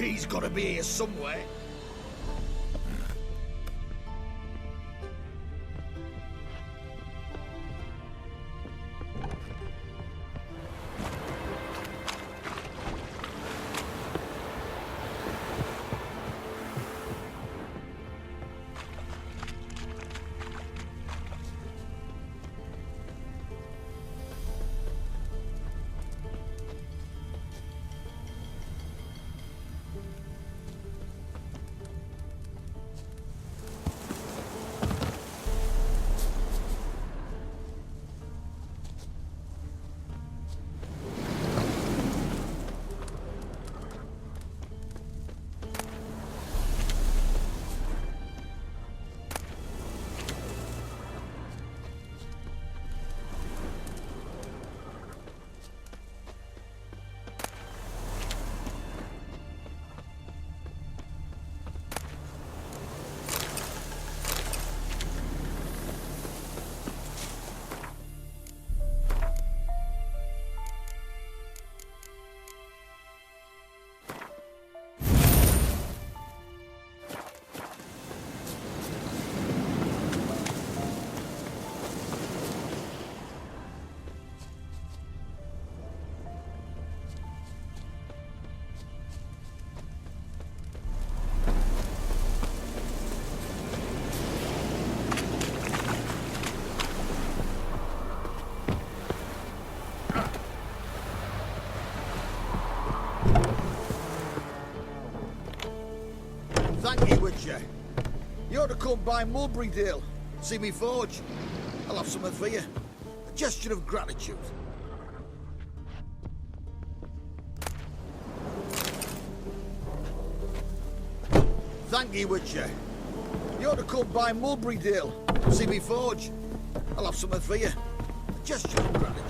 She's gotta be here somewhere. Thank you, Witcher. You ought to come by Mulberrydale, see me forge. I'll have something for you. A gesture of gratitude. Thank you, Witcher. You ought to come by Mulberrydale, see me forge. I'll have something for you. A gesture of gratitude.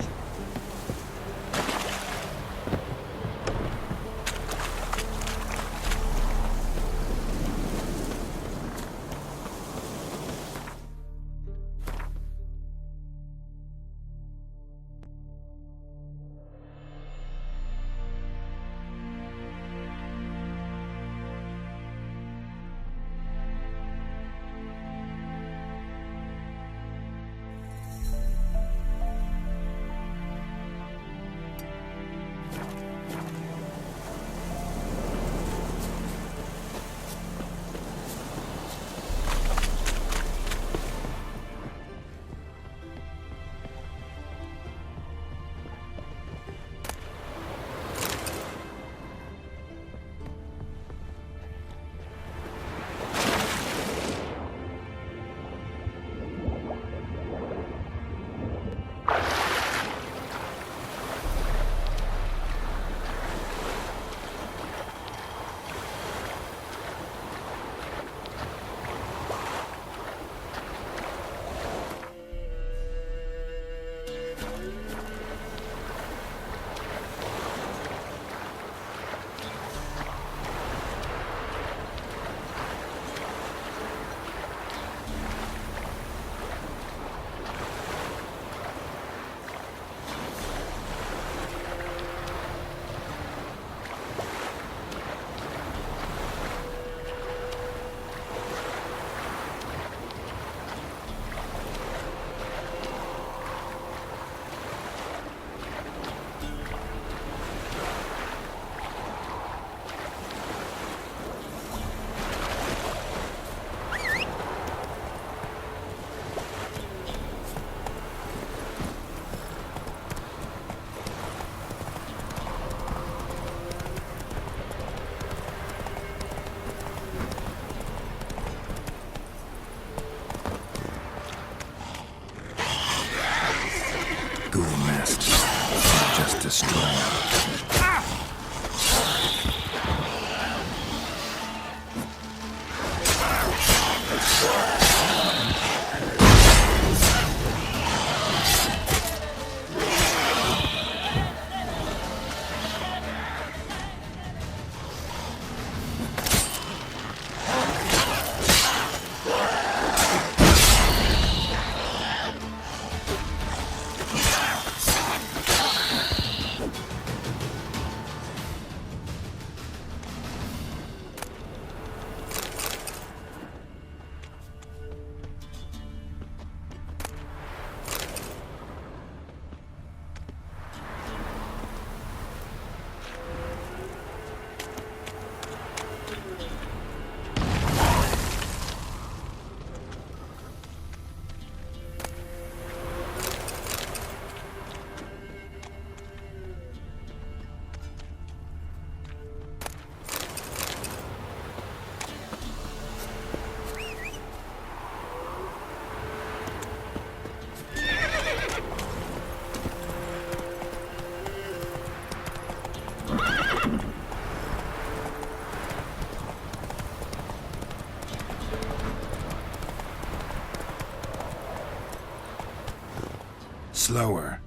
slower.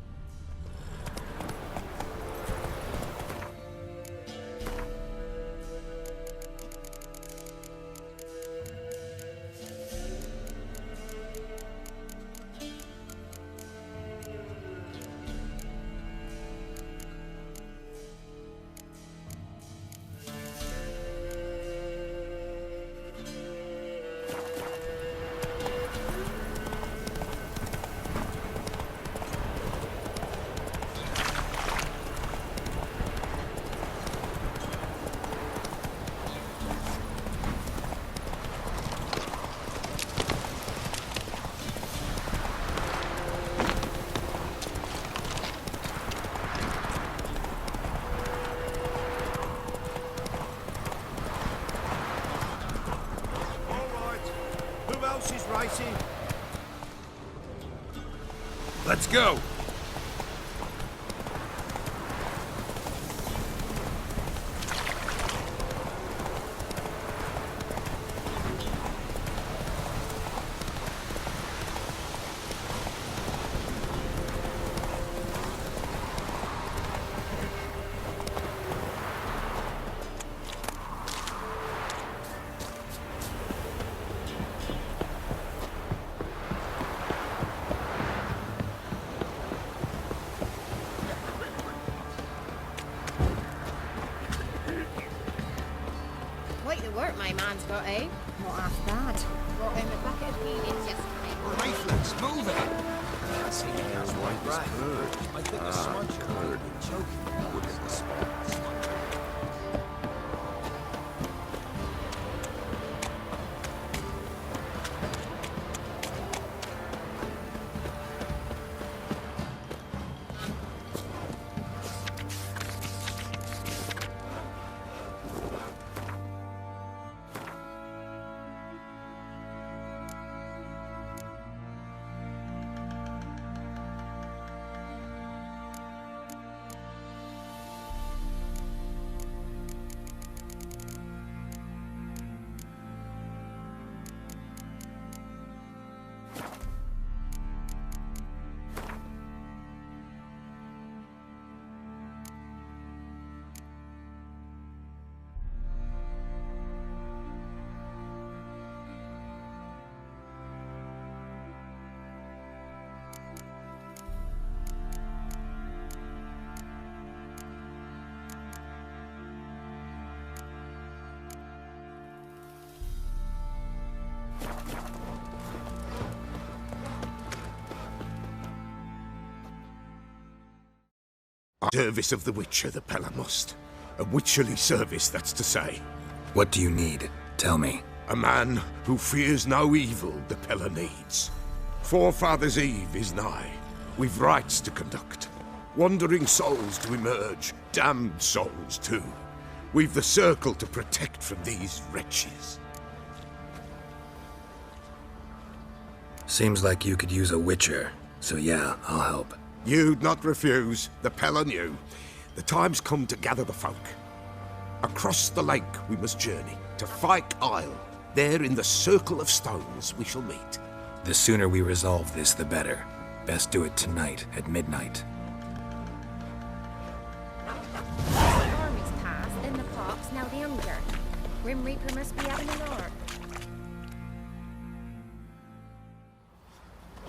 Let's go! Quite the work my man's got, eh? Not half bad. Brought him a bucket of beans yesterday. Reflex, move it! I see you guys like right. I think the smudge are choking. Look at the spot. Service of the Witcher, the Pella must. A witcherly service, that's to say. What do you need? Tell me. A man who fears no evil the Pella needs. Forefathers' Eve is nigh. We've rites to conduct. Wandering souls to emerge, damned souls too. We've the circle to protect from these wretches. Seems like you could use a witcher, so yeah, I'll help. You'd not refuse, the Pella knew. The time's come to gather the folk. Across the lake we must journey, to Fyke Isle. There in the circle of stones we shall meet. The sooner we resolve this, the better. Best do it tonight, at midnight. The army's passed, then the pox, now the hunger. Grim Reaper must be having an arc.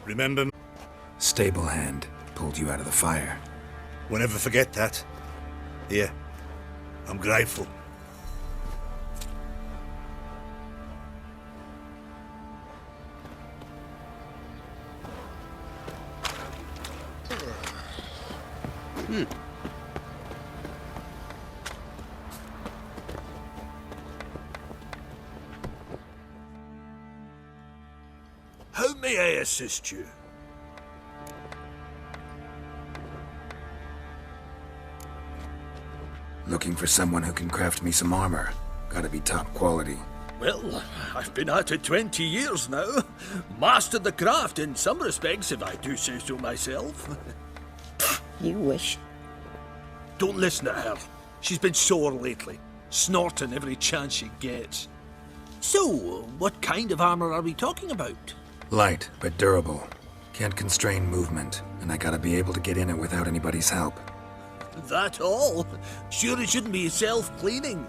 Remember, Stable hand pulled you out of the fire. we'll never forget that. Here, I'm grateful. How may I assist you? Looking for someone who can craft me some armor. Gotta be top quality. Well, I've been at it 20 years now. Mastered the craft in some respects, if I do say so myself. You wish. Don't listen to her. She's been sore lately, snorting every chance she gets. So, what kind of armor are we talking about? Light, but durable. Can't constrain movement, and I gotta be able to get in it without anybody's help. That all? Sure it shouldn't be self-cleaning.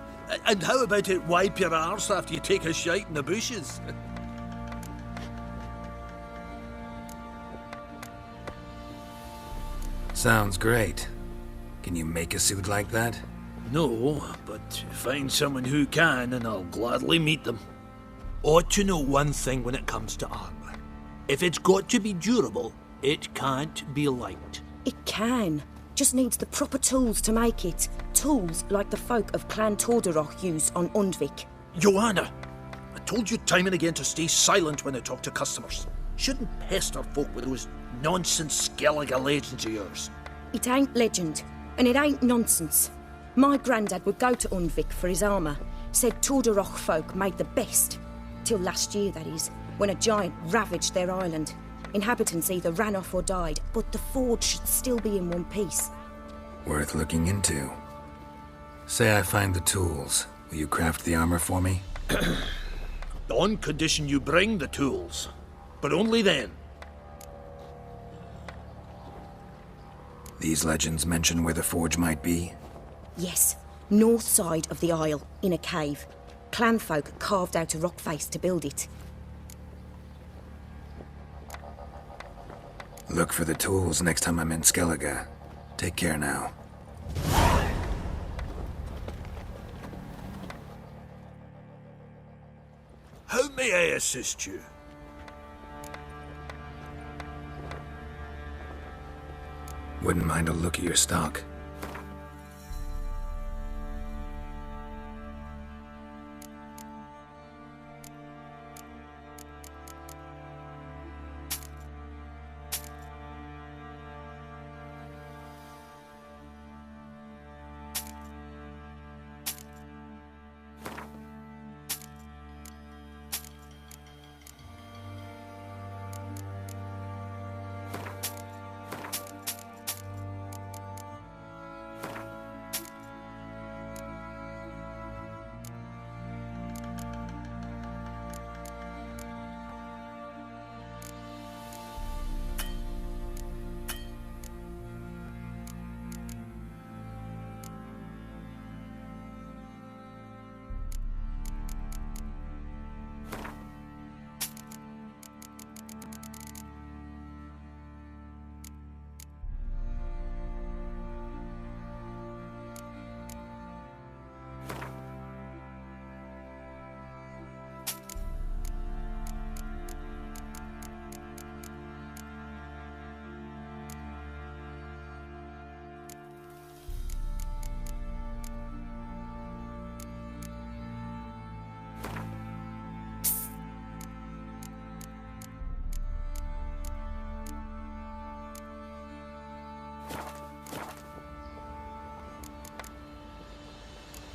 And how about it wipe your arse after you take a shite in the bushes? Sounds great. Can you make a suit like that? No, but find someone who can and I'll gladly meet them. Ought to know one thing when it comes to armor. If it's got to be durable, it can't be light. It can. Just needs the proper tools to make it. Tools like the folk of Clan Tordarroch use on Undvik. Joanna, I told you time and again to stay silent when I talk to customers. Shouldn't pester folk with those nonsense Skellige legends of yours. It ain't legend, and it ain't nonsense. My granddad would go to Undvik for his armour. Said Tordarroch folk made the best. Till last year, that is, when a giant ravaged their island. Inhabitants either ran off or died, but the forge should still be in one piece. Worth looking into. Say I find the tools. Will you craft the armor for me? On condition you bring the tools. But only then. These legends mention where the forge might be? Yes, north side of the isle, in a cave. Clanfolk carved out a rock face to build it. Look for the tools next time I'm in Skellige. Take care now. How may I assist you? Wouldn't mind a look at your stock.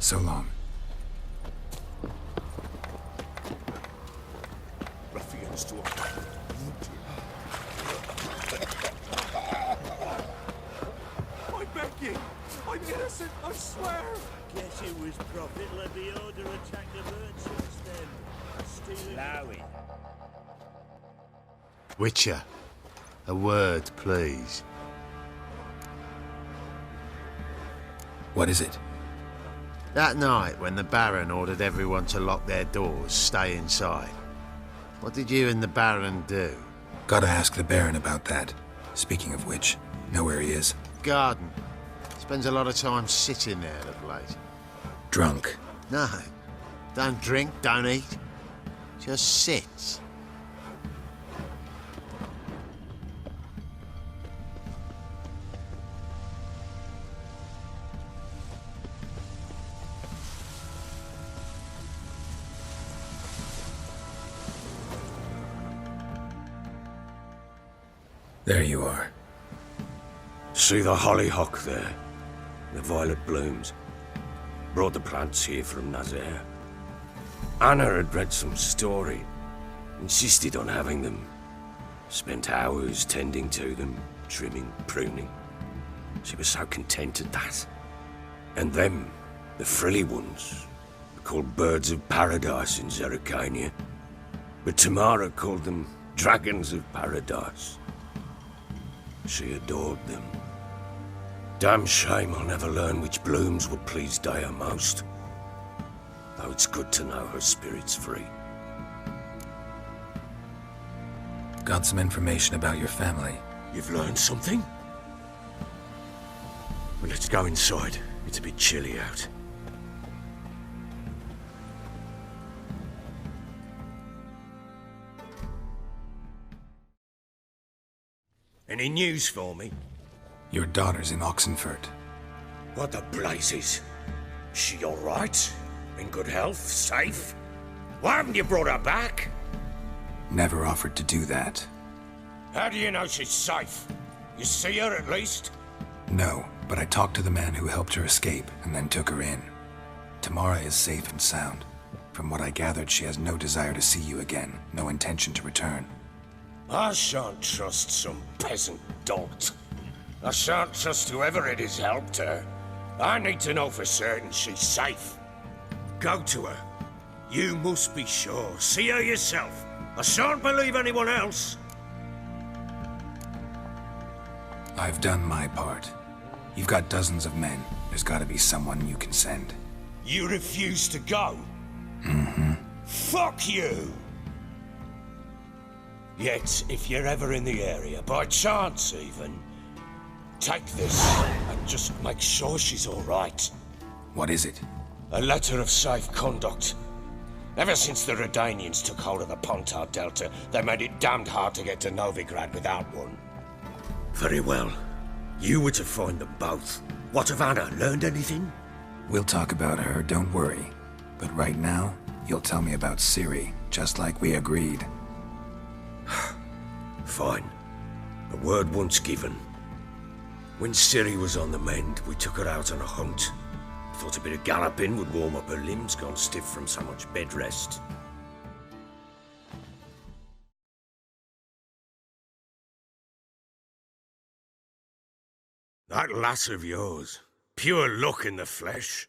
So long. Ruffians to I beg you! I'm innocent, I swear! Guess it was Prophet Lebioda attacked the merchants then. Stealing Lowy. Witcher, a word, please. What is it? That night when the Baron ordered everyone to lock their doors, stay inside. What did you and the Baron do? Gotta ask the Baron about that. Speaking of which, know where he is? Garden. Spends a lot of time sitting there of late. Drunk. No. Don't drink, don't eat. Just sits. There you are. See the hollyhock there? The violet blooms. Brought the plants here from Nazaire. Anna had read some story. Insisted on having them. Spent hours tending to them, trimming, pruning. She was so content at that. And them, the frilly ones, were called birds of paradise in Zerrikania. But Tamara called them dragons of paradise. She adored them. Damn shame I'll never learn which blooms would please Dea most. Though it's good to know her spirit's free. Got some information about your family. You've learned something? Well, let's go inside. It's a bit chilly out. Any news for me? Your daughter's in Oxenfurt. What the blazes? She all right? In good health? Safe? Why haven't you brought her back? Never offered to do that. How do you know she's safe? You see her at least? No, but I talked to the man who helped her escape and then took her in. Tamara is safe and sound. From what I gathered, she has no desire to see you again, no intention to return. I shan't trust some peasant dolt. I shan't trust whoever it is helped her. I need to know for certain she's safe. Go to her. You must be sure. See her yourself. I shan't believe anyone else. I've done my part. You've got dozens of men. There's gotta be someone you can send. You refuse to go? Mm-hmm. Fuck you! Yet, if you're ever in the area, by chance even, take this and just make sure she's all right. What is it? A letter of safe conduct. Ever since the Redanians took hold of the Pontar Delta, they made it damned hard to get to Novigrad without one. Very well. You were to find them both. What of Anna? Learned anything? We'll talk about her, don't worry. But right now, you'll tell me about Ciri, just like we agreed. Fine. A word once given. When Ciri was on the mend, we took her out on a hunt. Thought a bit of galloping would warm up her limbs, gone stiff from so much bed rest. That lass of yours, pure luck in the flesh.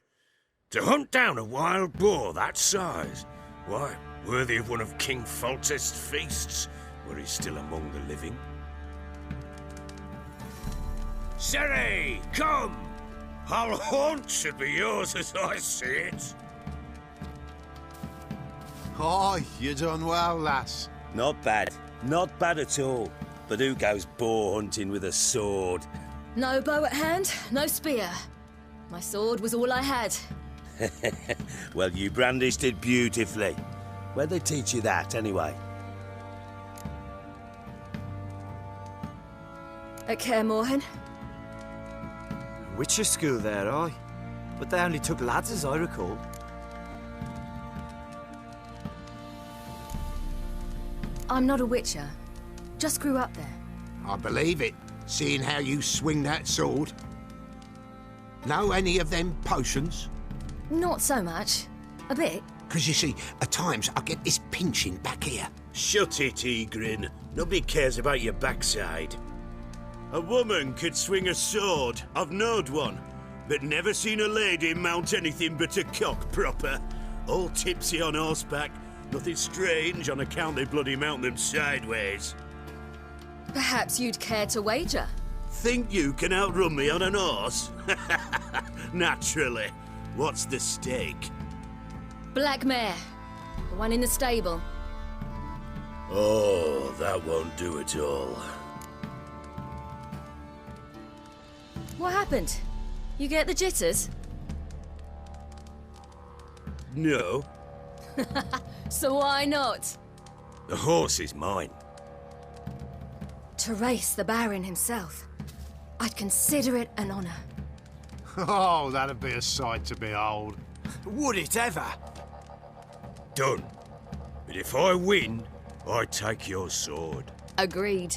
To hunt down a wild boar that size, why, worthy of one of King Foltest's feasts, were he still among the living. Ciri, come! Hull Haunt should be yours as I see it. Oh, you done well, lass. Not bad. Not bad at all. But who goes boar hunting with a sword? No bow at hand, no spear. My sword was all I had. Well, you brandished it beautifully. Where'd they teach you that, anyway? At Kaer Morhen. Witcher school there, aye. But they only took lads, as I recall. I'm not a witcher. Just grew up there. I believe it, seeing how you swing that sword. Know any of them potions? Not so much. A bit. Because you see, at times I get this pinching back here. Shut it, Egrin. Nobody cares about your backside. A woman could swing a sword. I've knowed one. But never seen a lady mount anything but a cock proper. All tipsy on horseback. Nothing strange on account they bloody mount them sideways. Perhaps you'd care to wager? Think you can outrun me on an horse? Naturally. What's the stake? Black mare. The one in the stable. Oh, that won't do at all. What happened? You get the jitters? No. So why not? The horse is mine. To race the Baron himself. I'd consider it an honor. Oh, that'd be a sight to behold. Would it ever? Done. But if I win, I take your sword. Agreed.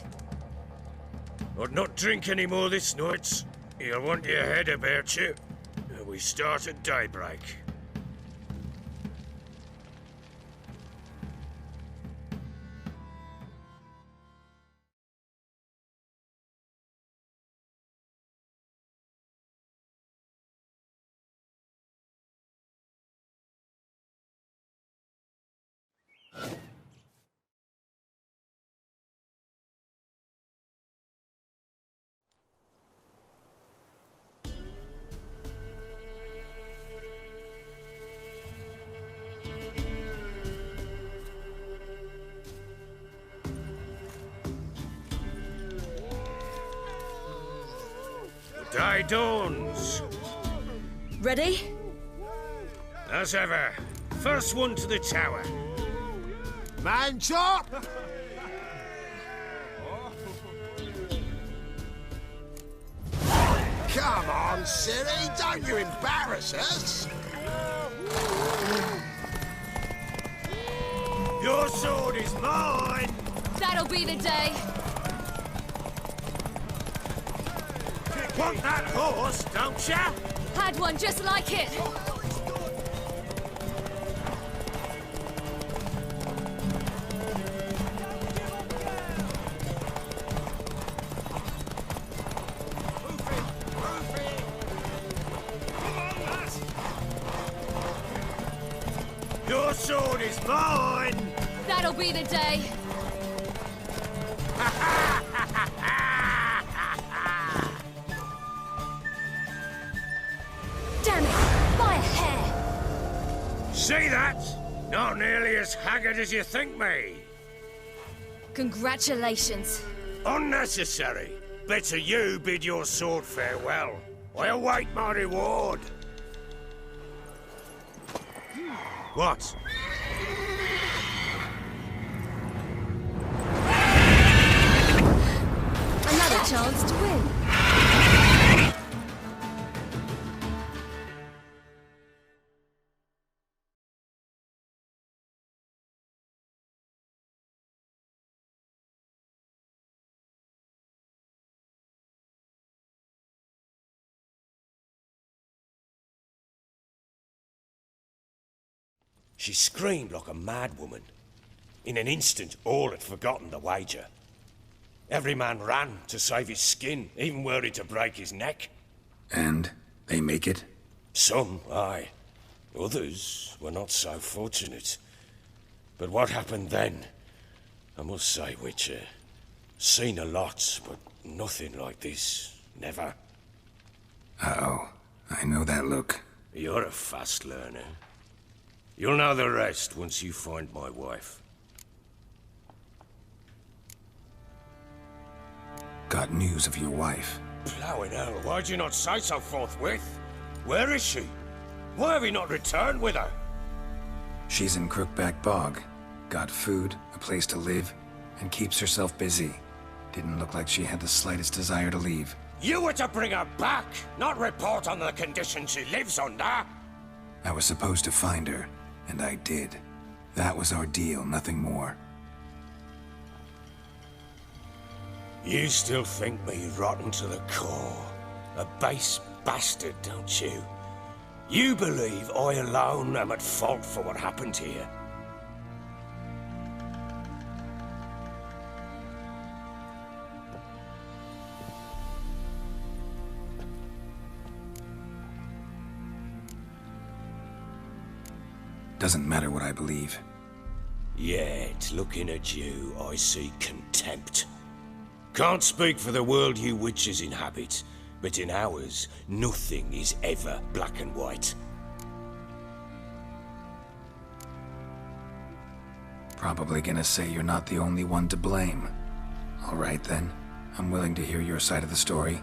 I'd not drink any more this night. You'll want your head about you. We start at daybreak. Dry dawns. Ready? As ever. First one to the tower. Man chop! Come on, Ciri, don't you embarrass us! Your sword is mine! That'll be the day. Want that horse, don't ya? Had one just like it. Your sword is mine! That'll be the day. Damn it! By a hair! See that? Not nearly as haggard as you think me. Congratulations. Unnecessary. Better you bid your sword farewell. I await my reward. What? Another chance to win. She screamed like a mad woman. In an instant, all had forgotten the wager. Every man ran to save his skin, even were it to break his neck. And they make it? Some, aye. Others were not so fortunate. But what happened then? I must say, Witcher, seen a lot, but nothing like this. Never. Uh-oh. I know that look. You're a fast learner. You'll know the rest once you find my wife. Got news of your wife. Plowing hell, why'd you not say so forthwith? Where is she? Why have you not returned with her? She's in Crookback Bog. Got food, a place to live, and keeps herself busy. Didn't look like she had the slightest desire to leave. You were to bring her back, not report on the conditions she lives under. I was supposed to find her, and I did. That was our deal, nothing more. You still think me rotten to the core. A base bastard, don't you? You believe I alone am at fault for what happened here. Doesn't matter what I believe. Yet, looking at you, I see contempt. Can't speak for the world you witches inhabit, but in ours, nothing is ever black and white. Probably gonna say you're not the only one to blame. All right then, I'm willing to hear your side of the story.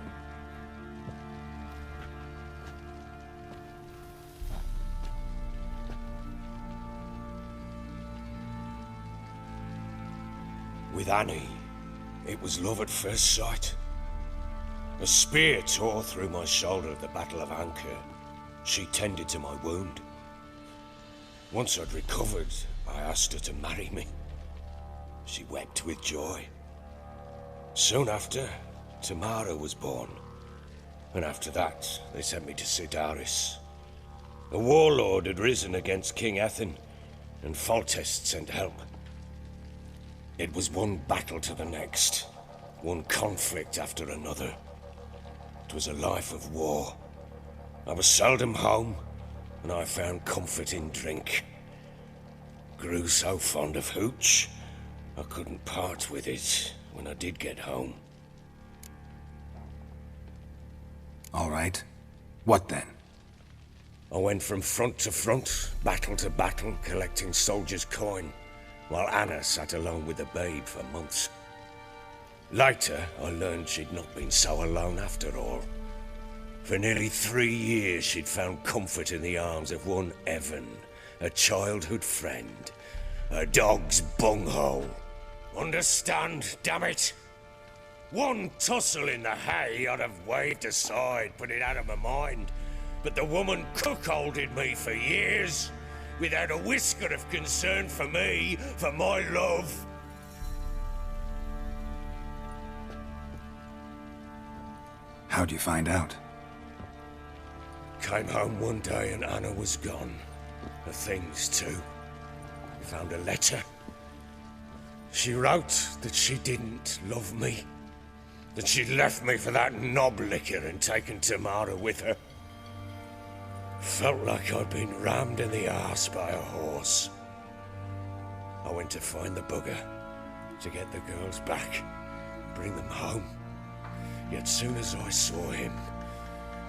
With Annie, it was love at first sight. A spear tore through my shoulder at the Battle of Anchor. She tended to my wound. Once I'd recovered, I asked her to marry me. She wept with joy. Soon after, Tamara was born. And after that, they sent me to Sidaris. A warlord had risen against King Ethain, and Foltest sent help. It was one battle to the next, one conflict after another. It was a life of war. I was seldom home, and I found comfort in drink. Grew so fond of hooch, I couldn't part with it when I did get home. All right. What then? I went from front to front, battle to battle, collecting soldiers' coin, while Anna sat alone with the babe for months. Later, I learned she'd not been so alone after all. For nearly 3 years, she'd found comfort in the arms of one Evan, a childhood friend. A dog's bunghole. Understand, damn it? One tussle in the hay I'd have waved aside, put it out of my mind. But the woman cuckolded me for years, without a whisker of concern for me, for my love. How'd you find out? Came home one day and Anna was gone. Her things too. Found a letter. She wrote that she didn't love me. That she'd left me for that knob licker and taken Tamara with her. Felt like I'd been rammed in the arse by a horse. I went to find the bugger, to get the girls back, bring them home. Yet soon as I saw him,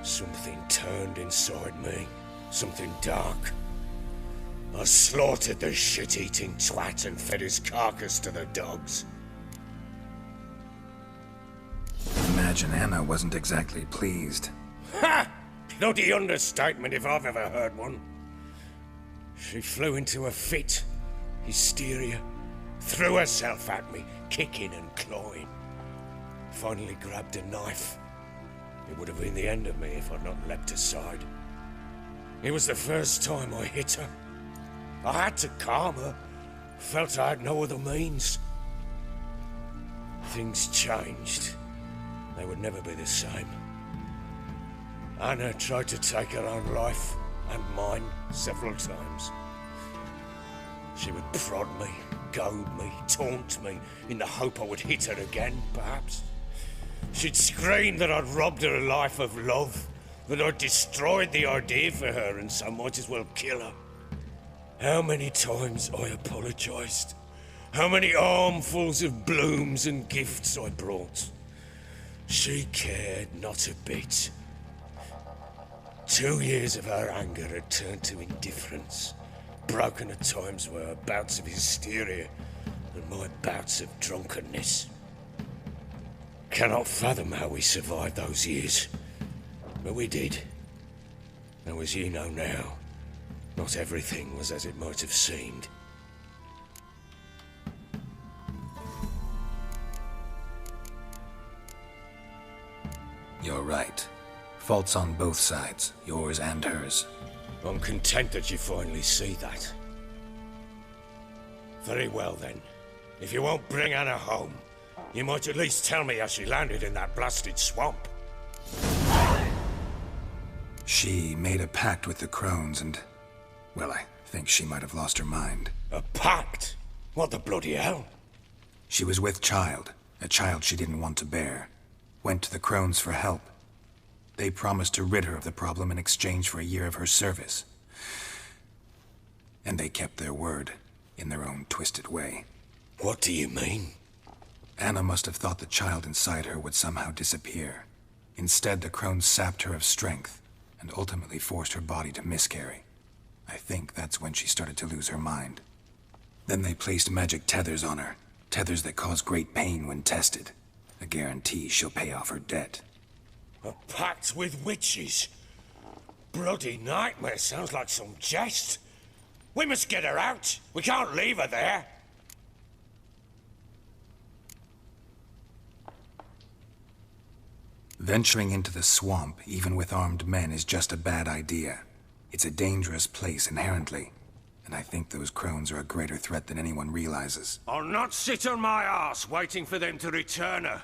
something turned inside me, something dark. I slaughtered the shit-eating twat and fed his carcass to the dogs. Imagine Anna wasn't exactly pleased. Ha! Bloody understatement if I've ever heard one. She flew into a fit, hysteria, threw herself at me, kicking and clawing. Finally grabbed a knife. It would have been the end of me if I'd not leapt aside. It was the first time I hit her. I had to calm her. Felt I had no other means. Things changed. They would never be the same. Anna tried to take her own life, and mine, several times. She would prod me, goad me, taunt me, in the hope I would hit her again, perhaps. She'd scream that I'd robbed her life of love, that I'd destroyed the idea for her, and so might as well kill her. How many times I apologized. How many armfuls of blooms and gifts I brought. She cared not a bit. 2 years of her anger had turned to indifference, broken at times were her bouts of hysteria and my bouts of drunkenness. Cannot fathom how we survived those years, but we did. Though as you know now, not everything was as it might have seemed. You're right. Faults on both sides, yours and hers. I'm content that you finally see that. Very well then. If you won't bring Anna home, you might at least tell me how she landed in that blasted swamp. She made a pact with the crones and... well, I think she might have lost her mind. A pact? What the bloody hell? She was with child, a child she didn't want to bear. Went to the crones for help. They promised to rid her of the problem in exchange for a year of her service. And they kept their word, in their own twisted way. What do you mean? Anna must have thought the child inside her would somehow disappear. Instead, the crones sapped her of strength, and ultimately forced her body to miscarry. I think that's when she started to lose her mind. Then they placed magic tethers on her, tethers that cause great pain when tested. A guarantee she'll pay off her debt. A pact with witches? Bloody nightmare, sounds like some jest. We must get her out. We can't leave her there. Venturing into the swamp, even with armed men, is just a bad idea. It's a dangerous place inherently, and I think those crones are a greater threat than anyone realizes. I'll not sit on my arse waiting for them to return her.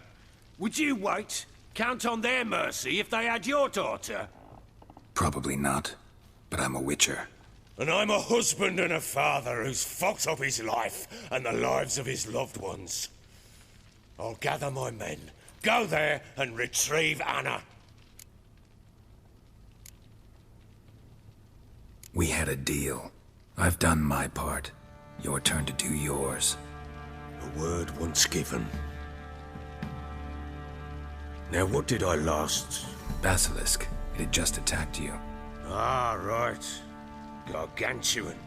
Would you wait? Count on their mercy if they had your daughter? Probably not, but I'm a witcher. And I'm a husband and a father who's fucked up his life and the lives of his loved ones. I'll gather my men, go there and retrieve Anna. We had a deal. I've done my part. Your turn to do yours. A word once given. Now what did I last? Basilisk. It had just attacked you. Ah, right. Gargantuan.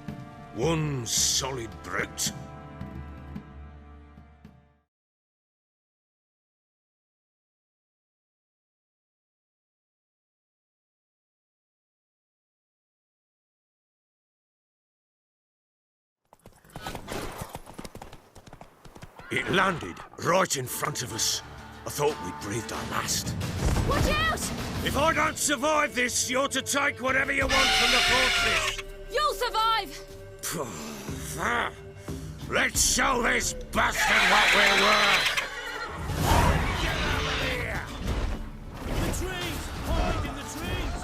One solid brute. It landed right in front of us. I thought we'd breathed our last. Watch out! If I don't survive this, you're to take whatever you want from the fortress. You'll survive! Let's show this bastard what we're worth! The trees! Hide in the trees!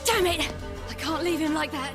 Damn it! I can't leave him like that.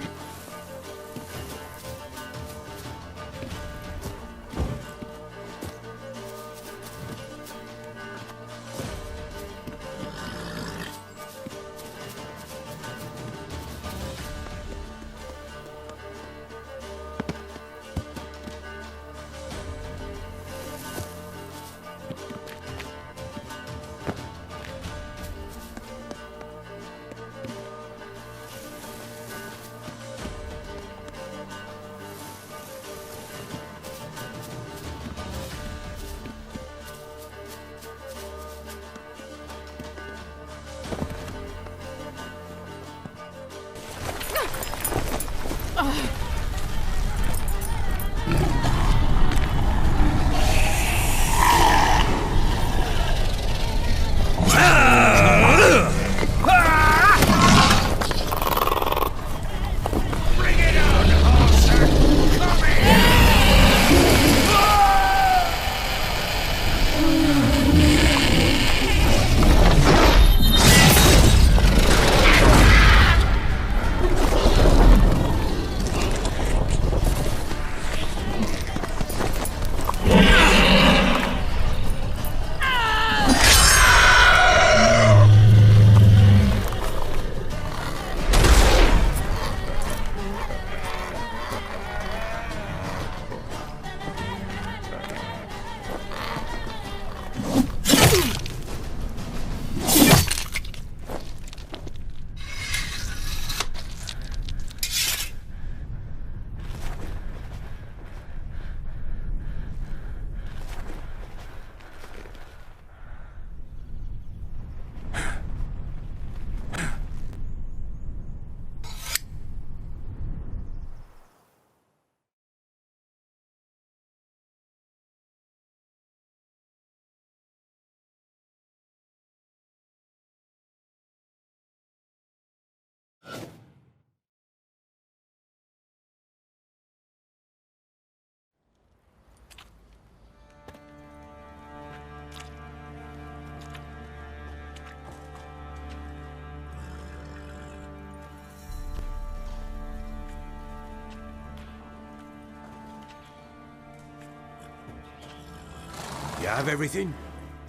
You have everything?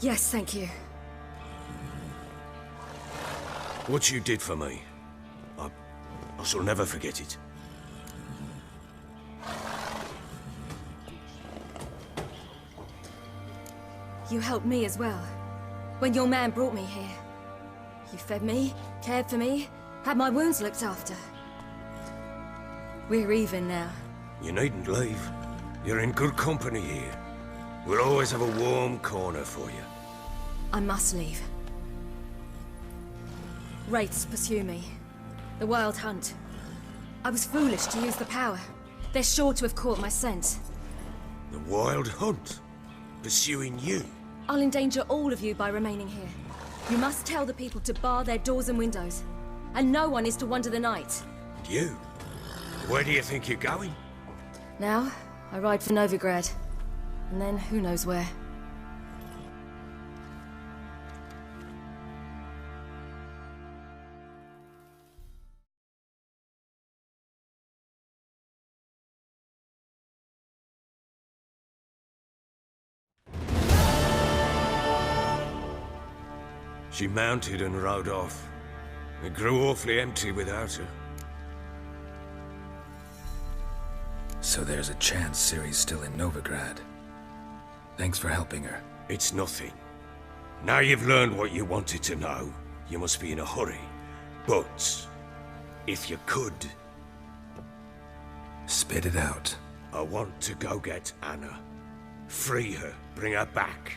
Yes, thank you. What you did for me, I shall never forget it. You helped me as well. When your man brought me here. You fed me, cared for me, had my wounds looked after. We're even now. You needn't leave. You're in good company here. We'll always have a warm corner for you. I must leave. Wraiths pursue me. The Wild Hunt. I was foolish to use the power. They're sure to have caught my scent. The Wild Hunt? Pursuing you? I'll endanger all of you by remaining here. You must tell the people to bar their doors and windows. and no one is to wander the night. You? Where do you think you're going? Now, I ride for Novigrad. And then, who knows where. She mounted and rode off. It grew awfully empty without her. So there's a chance Ciri's still in Novigrad. Thanks for helping her. It's nothing. Now you've learned what you wanted to know, you must be in a hurry. But, if you could... Spit it out. I want to go get Anna. Free her, bring her back.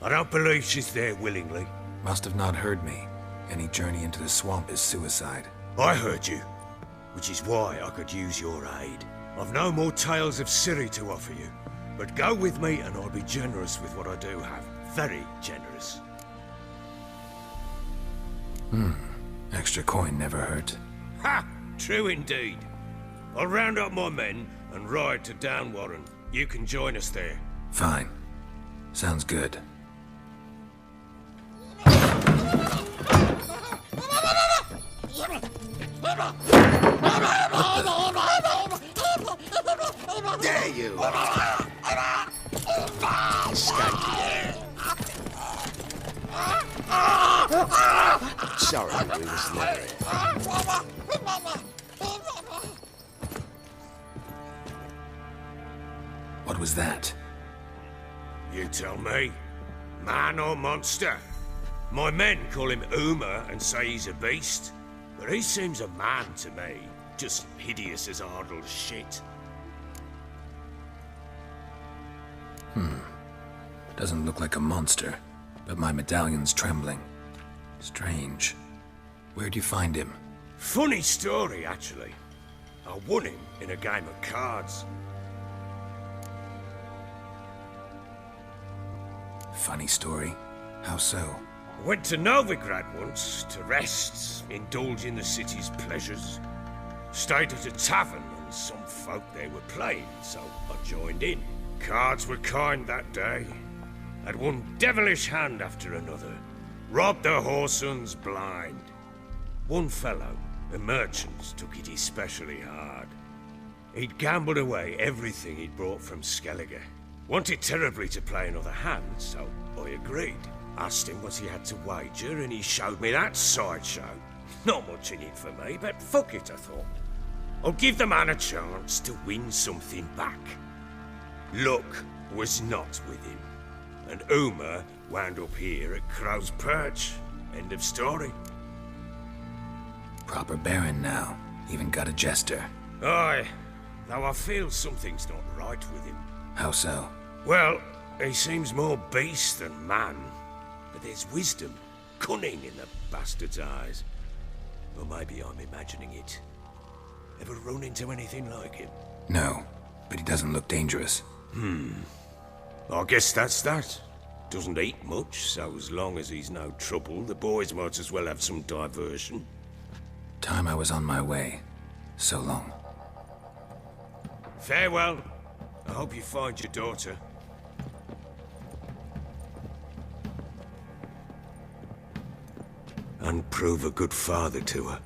I don't believe she's there willingly. Must have not heard me. Any journey into the swamp is suicide. I heard you, which is why I could use your aid. I've no more tales of Ciri to offer you, but go with me and I'll be generous with what I do have. Very generous. Extra coin never hurt. Ha! True indeed. I'll round up my men and ride to Downwarren. You can join us there. Fine. Sounds good. There you are. Escaped. Sorry, we was late. What was that? You tell me. Man or monster? My men call him Uma and say he's a beast, but he seems a man to me. Just hideous as Ardle's shit. Doesn't look like a monster, but my medallion's trembling. Strange. Where'd you find him? Funny story, actually. I won him in a game of cards. Funny story? How so? I went to Novigrad once to rest, indulge in the city's pleasures. Stayed at a tavern and some folk there were playing, so I joined in. Cards were kind that day. Had one devilish hand after another. Robbed the whoresun's blind. One fellow, a merchant, took it especially hard. He'd gambled away everything he'd brought from Skellige. Wanted terribly to play another hand, so I agreed. Asked him what he had to wager, and he showed me that sideshow. Not much in it for me, but fuck it, I thought. I'll give the man a chance to win something back. Luck was not with him, and Uma wound up here at Crow's Perch. End of story. Proper baron now. Even got a jester. Aye, though I feel something's not right with him. How so? Well, he seems more beast than man, but there's wisdom, cunning in the bastard's eyes. Or maybe I'm imagining it. Ever run into anything like him? No, but he doesn't look dangerous. I guess that's that. Doesn't eat much, so as long as he's no trouble, the boys might as well have some diversion. Time I was on my way. So long. Farewell. I hope you find your daughter. And prove a good father to her.